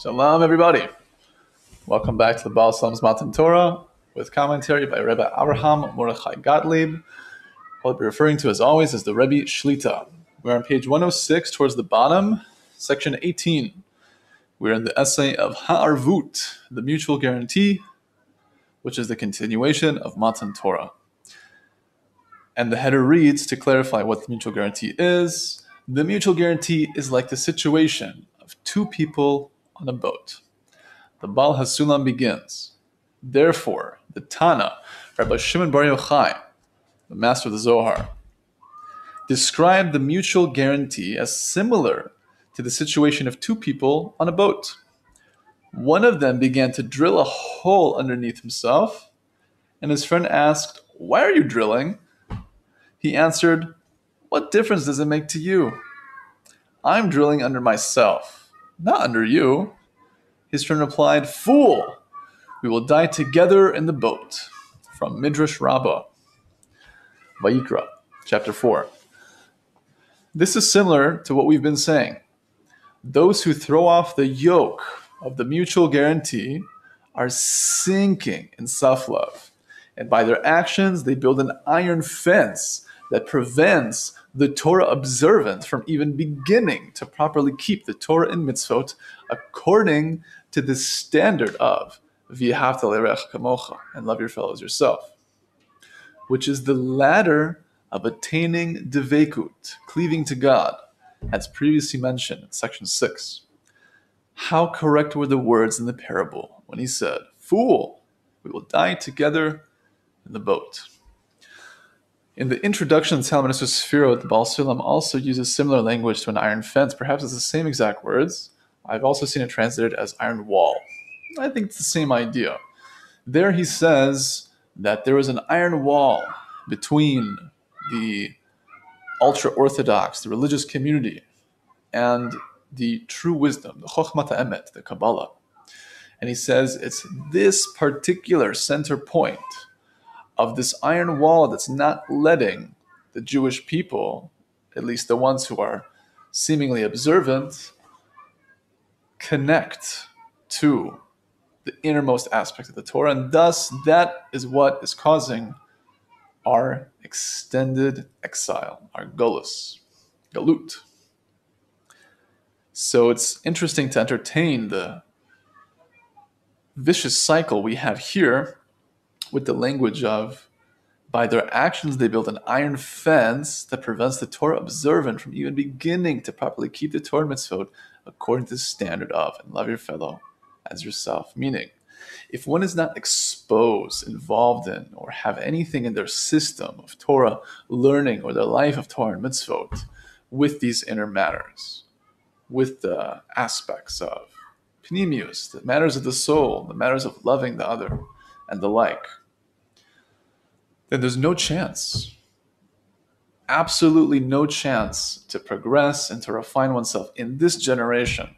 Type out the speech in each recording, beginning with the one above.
Shalom, everybody. Welcome back to the Baal HaSulam's Matan Torah with commentary by Rebbe Avraham Morechai Gottlieb. What I'll be referring to, as always, is the Rebbe Shlita. We're on page 106 towards the bottom, section 18. We're in the essay of Ha'arvut, the mutual guarantee, which is the continuation of Matan Torah. And the header reads, to clarify what the mutual guarantee is, the mutual guarantee is like the situation of two people on a boat. The Baal HaSulam begins. Therefore, the Tana, Rabbi Shimon Bar Yochai, the master of the Zohar, described the mutual guarantee as similar to the situation of two people on a boat. One of them began to drill a hole underneath himself, and his friend asked, "Why are you drilling?" He answered, "What difference does it make to you? I'm drilling under myself, not under you." His friend replied, "Fool, we will die together in the boat." From Midrash Rabbah, Vayikra, chapter 4. This is similar to what we've been saying. Those who throw off the yoke of the mutual guarantee are sinking in self-love, and by their actions they build an iron fence that prevents the Torah observant from even beginning to properly keep the Torah and mitzvot according to the standard of v'ahavta l'reach kamocha, and love your fellow as yourself, which is the ladder of attaining devekut, cleaving to God, as previously mentioned in section 6. How correct were the words in the parable when he said, "Fool, we will die together in the boat." In the introduction to Talmud Sefirot, the Baal HaSulam also uses similar language to an iron fence. Perhaps it's the same exact words. I've also seen it translated as iron wall. I think it's the same idea. There he says that there was an iron wall between the ultra-Orthodox, the religious community, and the true wisdom, the Chochmat HaEmet, the Kabbalah. And he says it's this particular center point of this iron wall that's not letting the Jewish people, at least the ones who are seemingly observant, connect to the innermost aspect of the Torah, and thus that is what is causing our extended exile, our galut. So it's interesting to entertain the vicious cycle we have here with the language of, by their actions they build an iron fence that prevents the Torah observant from even beginning to properly keep the Torah mitzvot according to the standard of, and love your fellow as yourself. Meaning, if one is not exposed, involved in, or have anything in their system of Torah learning or their life of Torah and mitzvot with these inner matters, with the aspects of pnimius, the matters of the soul, the matters of loving the other, and the like, then there's no chance, absolutely no chance to progress and to refine oneself in this generation.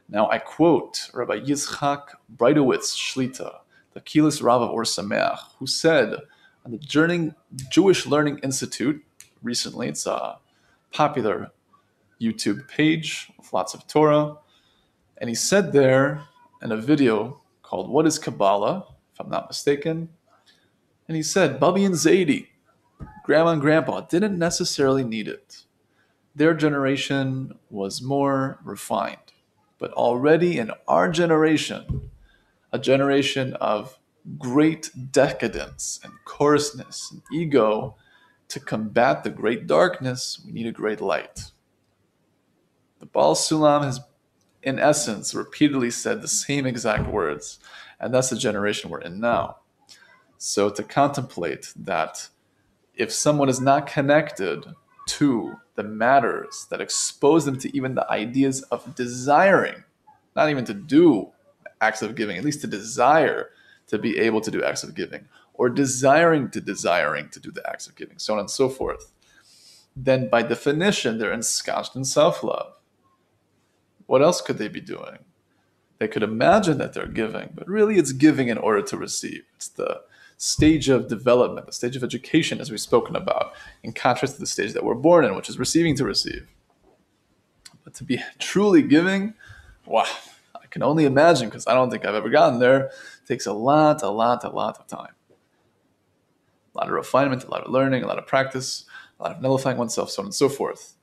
Now I quote Rabbi Yitzchak Breidowitz Shlita, the Kilis Rav of Or Sameach, who said on the Jewish Learning Institute recently, it's a popular YouTube page with lots of Torah, and he said there in a video called "What is Kabbalah?" if I'm not mistaken, and he said, Bubby and Zadie, Grandma and Grandpa, didn't necessarily need it. Their generation was more refined. But already in our generation, a generation of great decadence and coarseness and ego, to combat the great darkness, we need a great light. The Baal HaSulam has, in essence, repeatedly said the same exact words, and that's the generation we're in now. So to contemplate that if someone is not connected to the matters that expose them to even the ideas of desiring, not even to do acts of giving, at least to desire to be able to do acts of giving, or desiring to do the acts of giving, so on and so forth, then by definition they're ensconced in self-love. What else could they be doing? They could imagine that they're giving, but really it's giving in order to receive. It's the stage of development, the stage of education, as we've spoken about, in contrast to the stage that we're born in, which is receiving to receive. But to be truly giving, wow, I I can only imagine, because I don't think I've ever gotten there. It takes a lot of time. A lot of refinement, a lot of learning, a lot of practice, a lot of nullifying oneself, so on and so forth.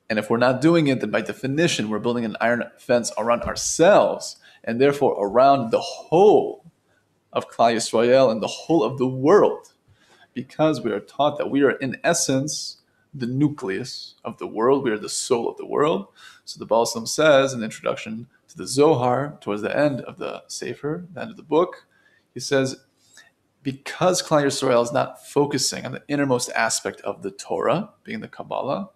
And if we're not doing it, then by definition, we're building an iron fence around ourselves, and therefore around the whole of Klal Yisrael and the whole of the world, because we are taught that we are, in essence, the nucleus of the world. We are the soul of the world. So the Baal HaSulam says in the introduction to the Zohar, towards the end of the Sefer, the end of the book, he says, because Klal Yisrael is not focusing on the innermost aspect of the Torah, being the Kabbalah,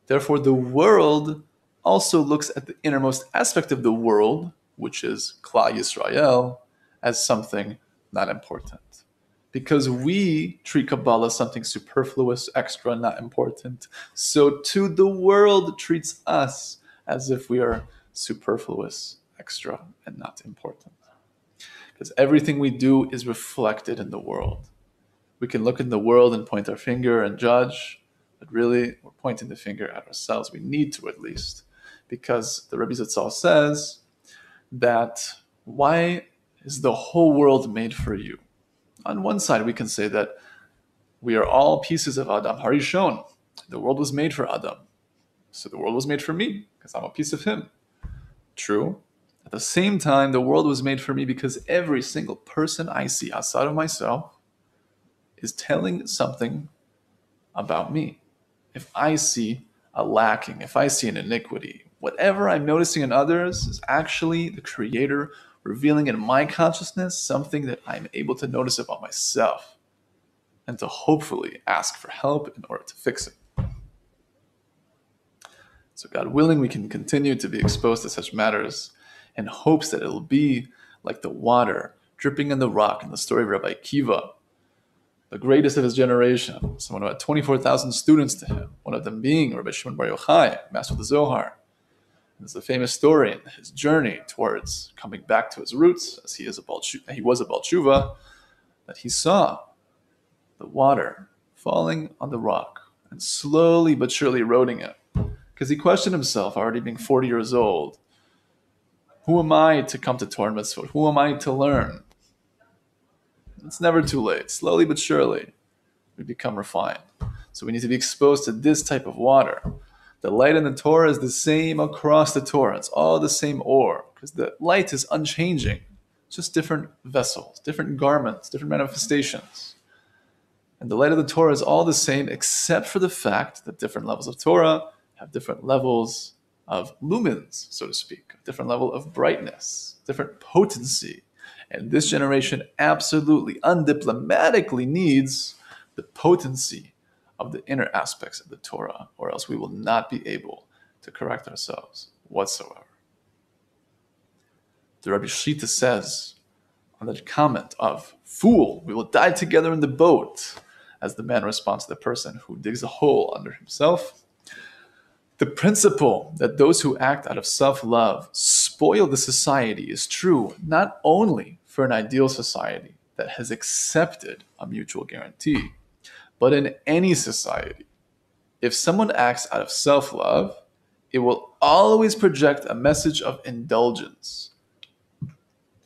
therefore the world also looks at the innermost aspect of the world, which is Klal Yisrael, as something not important. Because we treat Kabbalah as something superfluous, extra, not important, so too the world treats us as if we are superfluous, extra, and not important. Because everything we do is reflected in the world. We can look in the world and point our finger and judge, but really we're pointing the finger at ourselves. We need to, at least. Because the Rebbe Zatzal says that, why is the whole world made for you? On one side, we can say that we are all pieces of Adam Harishon. The world was made for Adam. So the world was made for me, because I'm a piece of him. True. At the same time, the world was made for me because every single person I see outside of myself is telling something about me. If I see a lacking, if I see an iniquity, whatever I'm noticing in others is actually the Creator revealing in my consciousness something that I'm able to notice about myself and to hopefully ask for help in order to fix it. So God willing, we can continue to be exposed to such matters in hopes that it'll be like the water dripping in the rock in the story of Rabbi Akiva, the greatest of his generation, someone who had 24,000 students to him, one of them being Rabbi Shimon Bar Yochai, master of the Zohar. There's a famous story in his journey towards coming back to his roots, as he was a Baal Tshuva, that he saw the water falling on the rock and slowly but surely eroding it. Because he questioned himself, already being 40 years old, who am I to come to Torah Mitzvot? Who am I to learn? It's never too late. Slowly but surely, we become refined. So we need to be exposed to this type of water. The light in the Torah is the same across the Torah. It's all the same ore, because the light is unchanging. It's just different vessels, different garments, different manifestations. And the light of the Torah is all the same, except for the fact that different levels of Torah have different levels of lumens, so to speak, different level of brightness, different potency. And this generation absolutely, undiplomatically needs the potency of the inner aspects of the Torah, or else we will not be able to correct ourselves whatsoever. The Rabbi Shita says on the comment of, "Fool, we will die together in the boat," as the man responds to the person who digs a hole under himself. The principle that those who act out of self-love spoil the society is true not only for an ideal society that has accepted a mutual guarantee, but in any society. If someone acts out of self-love, it will always project a message of indulgence,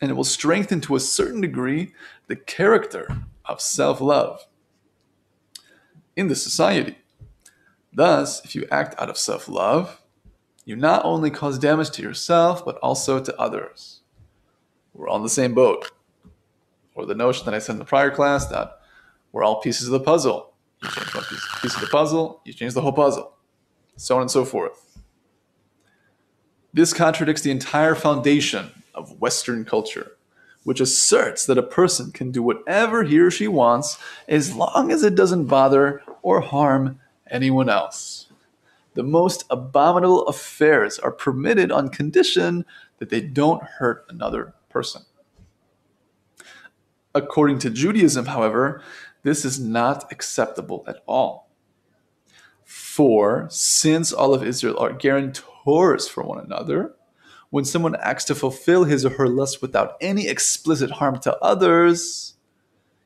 and it will strengthen to a certain degree the character of self-love in the society. Thus, if you act out of self-love, you not only cause damage to yourself, but also to others. We're all in the same boat. Or the notion that I said in the prior class that we're all pieces of the puzzle. You change one piece of the puzzle, you change the whole puzzle. So on and so forth. This contradicts the entire foundation of Western culture, which asserts that a person can do whatever he or she wants as long as it doesn't bother or harm anyone else. The most abominable affairs are permitted on condition that they don't hurt another person. According to Judaism, however, this is not acceptable at all. For since all of Israel are guarantors for one another, when someone acts to fulfill his or her lust without any explicit harm to others,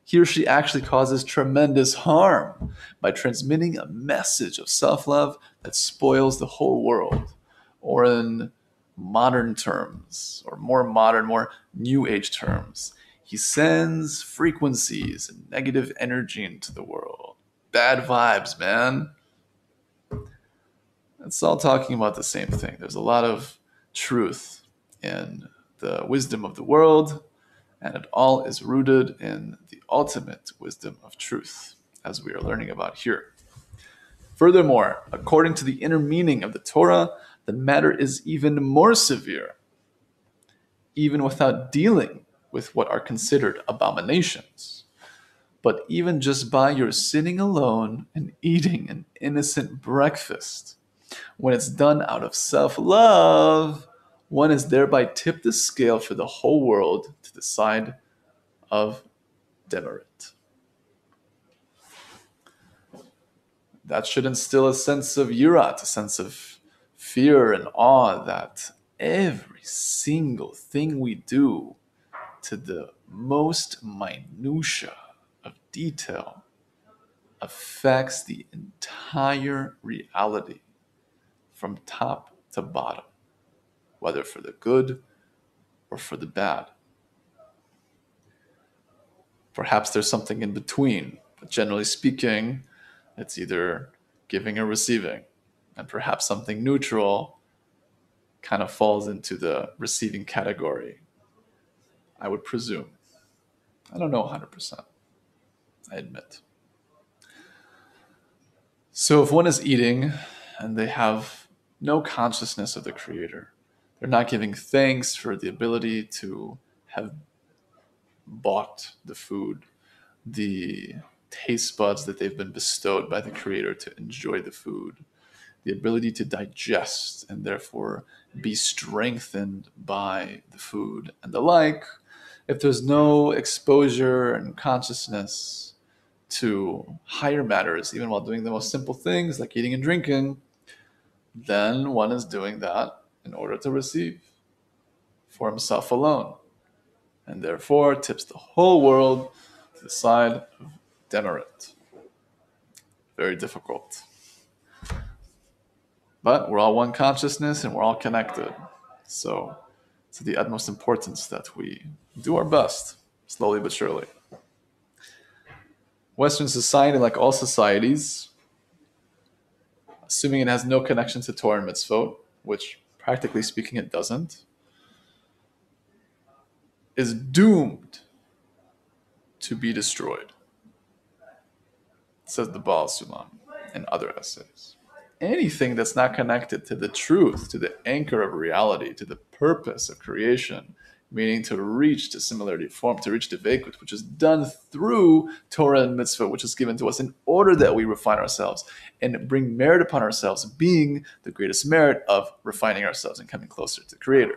he or she actually causes tremendous harm by transmitting a message of self-love that spoils the whole world. Or in modern terms, or more modern, more new age terms, he sends frequencies and negative energy into the world. Bad vibes, man. It's all talking about the same thing. There's a lot of truth in the wisdom of the world, and it all is rooted in the ultimate wisdom of truth, as we are learning about here. Furthermore, according to the inner meaning of the Torah, the matter is even more severe, even without dealing with what are considered abominations. But even just by your sitting alone and eating an innocent breakfast, when it's done out of self-love, one has thereby tipped the scale for the whole world to the side of demerit. That should instill a sense of yirat, a sense of fear and awe that every single thing we do, to the most minutia of detail, affects the entire reality from top to bottom, whether for the good or for the bad. Perhaps there's something in between, but generally speaking, it's either giving or receiving. And perhaps something neutral kind of falls into the receiving category, I would presume. I don't know 100%, I admit. So if one is eating and they have no consciousness of the Creator, they're not giving thanks for the ability to have bought the food, the taste buds that they've been bestowed by the Creator to enjoy the food, the ability to digest and therefore be strengthened by the food and the like. If there's no exposure and consciousness to higher matters, even while doing the most simple things like eating and drinking, then one is doing that in order to receive for himself alone, and therefore tips the whole world to the side of demerit. Very difficult. But we're all one consciousness and we're all connected. So it's of the utmost importance that we do our best, slowly but surely. Western society, like all societies, assuming it has no connection to Torah and mitzvot, which practically speaking it doesn't, is doomed to be destroyed, says the Baal HaSulam and other essays. Anything that's not connected to the truth, to the anchor of reality, to the purpose of creation, meaning to reach the similarity of form, to reach the veikut, which is done through Torah and mitzvah, which is given to us in order that we refine ourselves and bring merit upon ourselves, being the greatest merit of refining ourselves and coming closer to the Creator.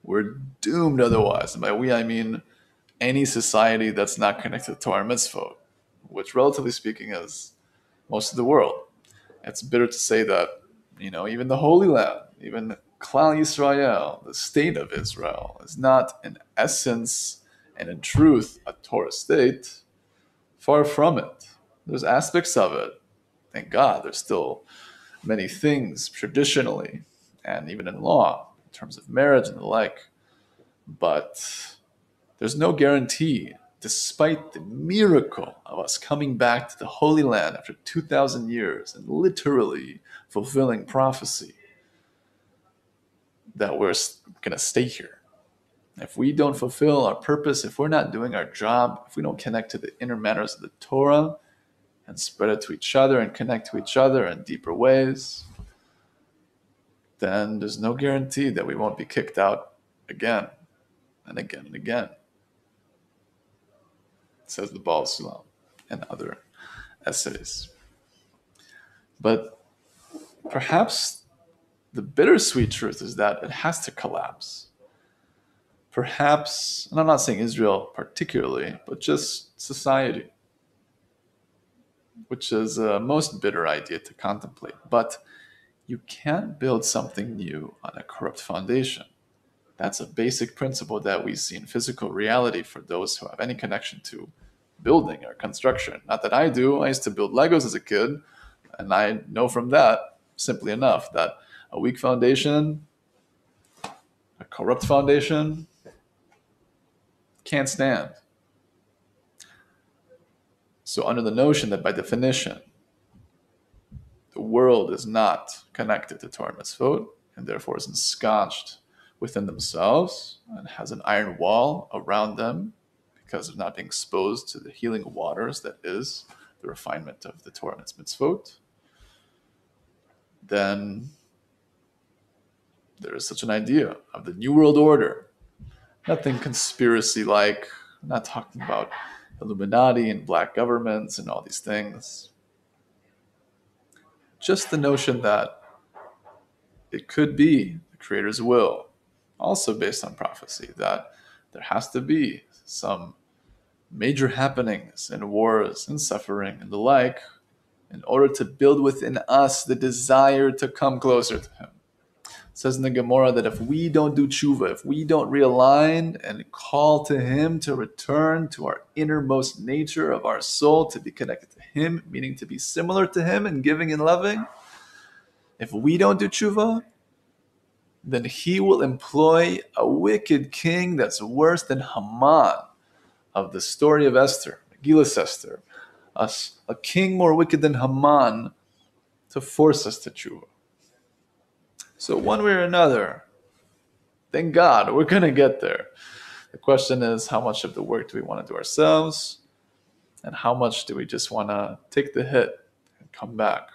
We're doomed otherwise. And by we, I mean any society that's not connected to Torah and mitzvah, which relatively speaking is most of the world. It's bitter to say that, even the Holy Land, even Klal Yisrael, the state of Israel, is not in essence and in truth a Torah state. Far from it. There's aspects of it. Thank God, there's still many things traditionally and even in law, in terms of marriage and the like. But there's no guarantee, despite the miracle of us coming back to the Holy Land after 2,000 years and literally fulfilling prophecy, that we're going to stay here. If we don't fulfill our purpose, if we're not doing our job, if we don't connect to the inner matters of the Torah and spread it to each other and connect to each other in deeper ways, then there's no guarantee that we won't be kicked out again and again and again, says the Baal HaSulam and other essays. But perhaps the bittersweet truth is that it has to collapse. Perhaps, and I'm not saying Israel particularly, but just society, which is a most bitter idea to contemplate. But you can't build something new on a corrupt foundation. That's a basic principle that we see in physical reality for those who have any connection to building or construction. Not that I do. I used to build Legos as a kid, and I know from that, simply enough, that A weak foundation, a corrupt foundation, can't stand. So under the notion that by definition, the world is not connected to Torah mitzvot, and therefore is ensconced within themselves and has an iron wall around them because of not being exposed to the healing waters that is the refinement of the Torah and its mitzvot, then there is such an idea of the New World Order. Nothing conspiracy-like. I'm not talking about Illuminati and black governments and all these things. Just the notion that it could be the Creator's will, also based on prophecy, that there has to be some major happenings and wars and suffering and the like in order to build within us the desire to come closer to Him. It says in the Gemara that if we don't do tshuva, if we don't realign and call to Him to return to our innermost nature of our soul, to be connected to Him, meaning to be similar to Him in giving and loving, if we don't do tshuva, then He will employ a wicked king that's worse than Haman of the story of Esther, Megillas Esther, a king more wicked than Haman, to force us to tshuva. So one way or another, thank God, we're going to get there. The question is, how much of the work do we want to do ourselves? And how much do we just want to take the hit and come back?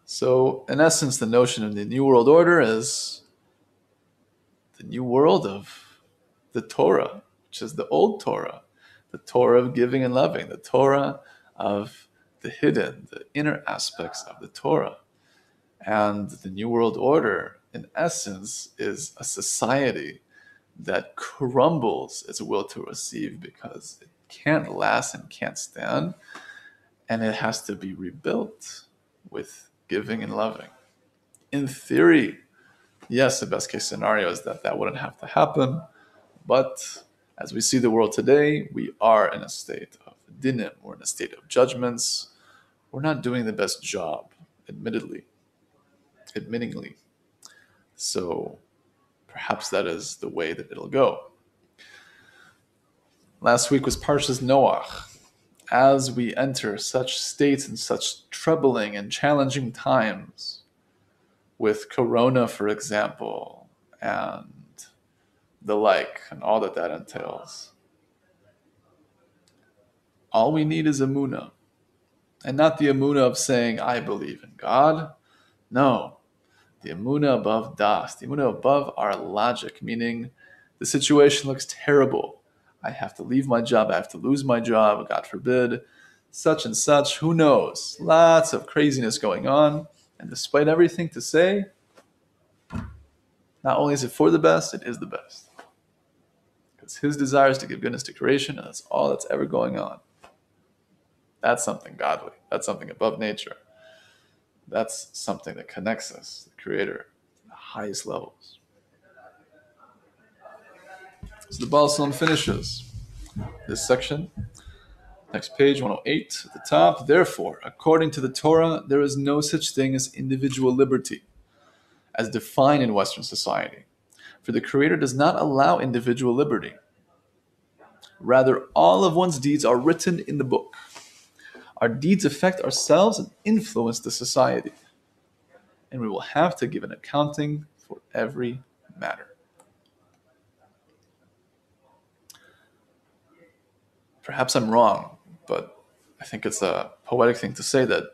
So in essence, the notion of the New World Order is the new world of the Torah, which is the old Torah, the Torah of giving and loving, the Torah of the hidden, the inner aspects of the Torah. And the New World Order, in essence, is a society that crumbles its will to receive because it can't last and can't stand, and it has to be rebuilt with giving and loving. In theory, yes, the best case scenario is that wouldn't have to happen, but as we see the world today, we are in a state of dinim, we're in a state of judgments. We're not doing the best job, admittingly. So perhaps that is the way that it'll go. Last week was Parshas Noach. As we enter such states and such troubling and challenging times, with Corona, for example, and the like, and all that entails, all we need is emunah. And not the emunah of saying, I believe in God. No, the emunah above das, the emunah above our logic, meaning the situation looks terrible. I have to leave my job, I have to lose my job, God forbid, such and such, who knows? Lots of craziness going on. And despite everything to say, not only is it for the best, it is the best. Because His desire is to give goodness to creation, and that's all that's ever going on. That's something godly. That's something above nature. That's something that connects us, the Creator, to the highest levels. So the Baal HaSulam finishes this section. Next page, 108 at the top. Therefore, according to the Torah, there is no such thing as individual liberty, as defined in Western society. For the Creator does not allow individual liberty. Rather, all of one's deeds are written in the book. Our deeds affect ourselves and influence the society. And we will have to give an accounting for every matter. Perhaps I'm wrong, but I think it's a poetic thing to say that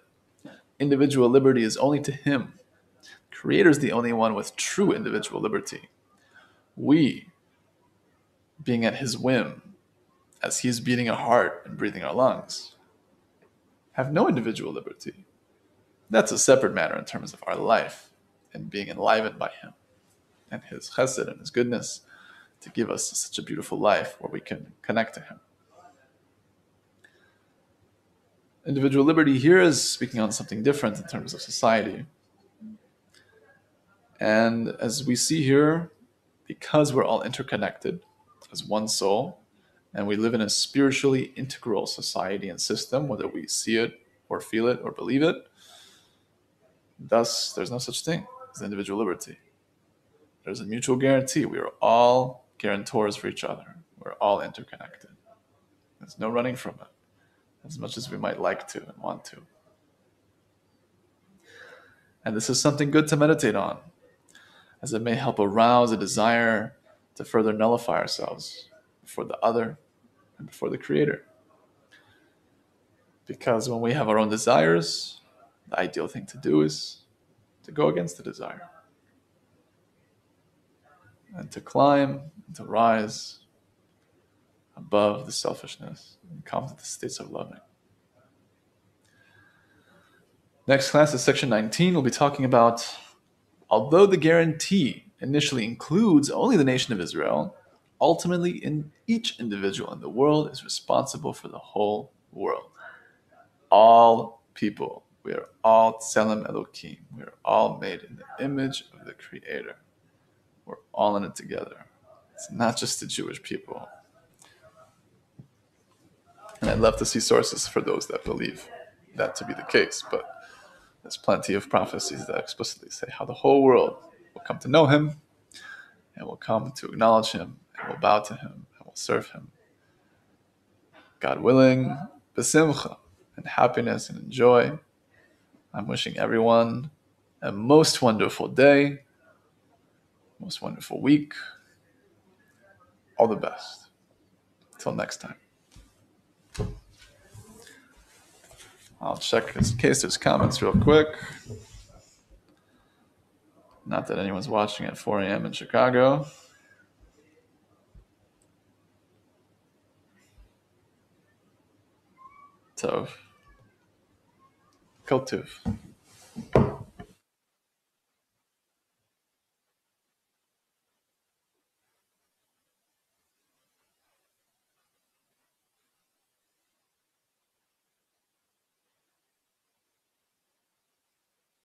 individual liberty is only to Him. The Creator is the only one with true individual liberty. We, being at His whim, as He's beating our heart and breathing our lungs, have no individual liberty. That's a separate matter in terms of our life and being enlivened by Him and His chesed and His goodness to give us such a beautiful life where we can connect to Him. Individual liberty here is speaking on something different in terms of society. And as we see here, because we're all interconnected as one soul, and we live in a spiritually integral society and system, whether we see it or feel it or believe it, Thus, there's no such thing as individual liberty. There's a mutual guarantee. We are all guarantors for each other. We're all interconnected. There's no running from it, as much as we might like to and want to. And this is something good to meditate on, as it may help arouse a desire to further nullify ourselves before the other and before the Creator. Because when we have our own desires, the ideal thing to do is to go against the desire and to climb and to rise above the selfishness and come to the states of loving. Next class is section 19. We'll be talking about, although the guarantee initially includes only the nation of Israel, ultimately in each individual in the world is responsible for the whole world. All people, we are all tselem Elokim. We are all made in the image of the Creator. We're all in it together. It's not just the Jewish people. And I'd love to see sources for those that believe that to be the case, but there's plenty of prophecies that explicitly say how the whole world will come to know Him and will come to acknowledge Him and will bow to Him and will serve Him. God willing, besimcha, and happiness and in joy. I'm wishing everyone a most wonderful day, most wonderful week. All the best. Until next time. I'll check in case there's comments real quick. Not that anyone's watching at 4 a.m. in Chicago. Tov. Kol Tuv.